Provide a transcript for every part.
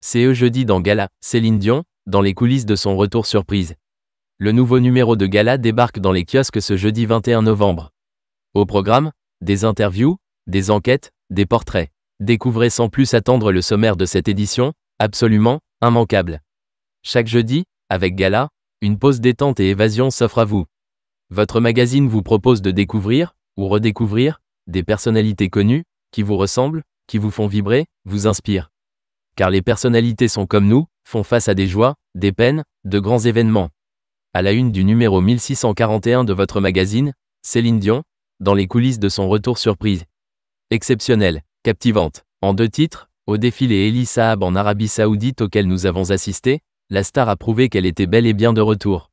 CE jeudi dans Gala, Céline Dion, dans les coulisses de son retour surprise. Le nouveau numéro de Gala débarque dans les kiosques ce jeudi 21 novembre. Au programme, des interviews, des enquêtes, des portraits. Découvrez sans plus attendre le sommaire de cette édition, absolument immanquable. Chaque jeudi, avec Gala, une pause détente et évasion s'offre à vous. Votre magazine vous propose de découvrir, ou redécouvrir, des personnalités connues, qui vous ressemblent, qui vous font vibrer, vous inspirent. Car les personnalités sont comme nous, font face à des joies, des peines, de grands événements. À la une du numéro 1641 de votre magazine, Céline Dion, dans les coulisses de son retour surprise. Exceptionnelle, captivante. En 2 titres, au défilé Elie Saab en Arabie Saoudite auquel nous avons assisté, la star a prouvé qu'elle était bel et bien de retour.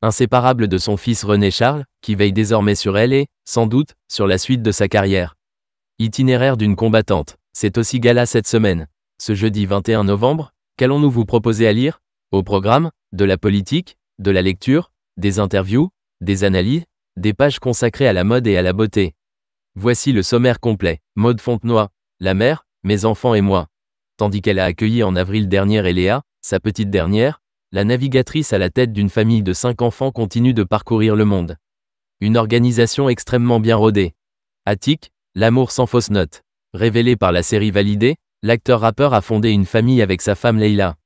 Inséparable de son fils René Charles, qui veille désormais sur elle et, sans doute, sur la suite de sa carrière. Itinéraire d'une combattante, c'est aussi Gala cette semaine. Ce jeudi 21 novembre, qu'allons-nous vous proposer à lire? Au programme, de la politique, de la lecture, des interviews, des analyses, des pages consacrées à la mode et à la beauté. Voici le sommaire complet. Maude Fontenoy, la mère, mes enfants et moi. Tandis qu'elle a accueilli en avril dernier Eléa, sa petite dernière, la navigatrice à la tête d'une famille de 5 enfants continue de parcourir le monde. Une organisation extrêmement bien rodée. Attic, l'amour sans fausse note. Révélé par la série Validé, l'acteur-rappeur a fondé une famille avec sa femme Leïla.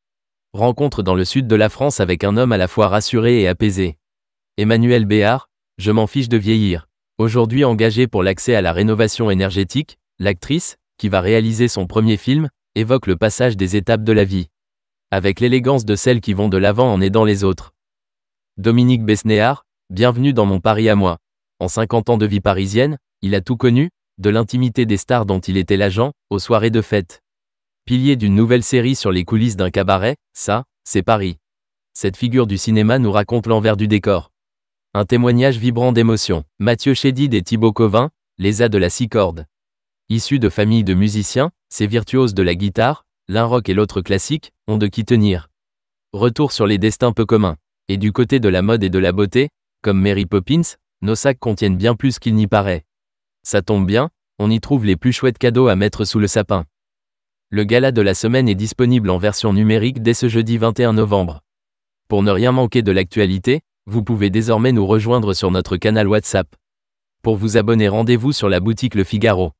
Rencontre dans le sud de la France avec un homme à la fois rassuré et apaisé. Emmanuel Béard, je m'en fiche de vieillir. Aujourd'hui engagée pour l'accès à la rénovation énergétique, l'actrice, qui va réaliser son premier film, évoque le passage des étapes de la vie. Avec l'élégance de celles qui vont de l'avant en aidant les autres. Dominique Besnéard, bienvenue dans mon Paris à moi. En 50 ans de vie parisienne, il a tout connu, de l'intimité des stars dont il était l'agent, aux soirées de fête. Pilier d'une nouvelle série sur les coulisses d'un cabaret, ça, c'est Paris. Cette figure du cinéma nous raconte l'envers du décor. Un témoignage vibrant d'émotion. Mathieu Chédid et Thibaut Covin, les A de la 6 cordes. Issus de familles de musiciens, ces virtuoses de la guitare, l'un rock et l'autre classique, ont de qui tenir. Retour sur les destins peu communs. Et du côté de la mode et de la beauté, comme Mary Poppins, nos sacs contiennent bien plus qu'il n'y paraît. Ça tombe bien, on y trouve les plus chouettes cadeaux à mettre sous le sapin. Le gala de la semaine est disponible en version numérique dès ce jeudi 21 novembre. Pour ne rien manquer de l'actualité, vous pouvez désormais nous rejoindre sur notre canal WhatsApp. Pour vous abonner, rendez-vous sur la boutique Le Figaro.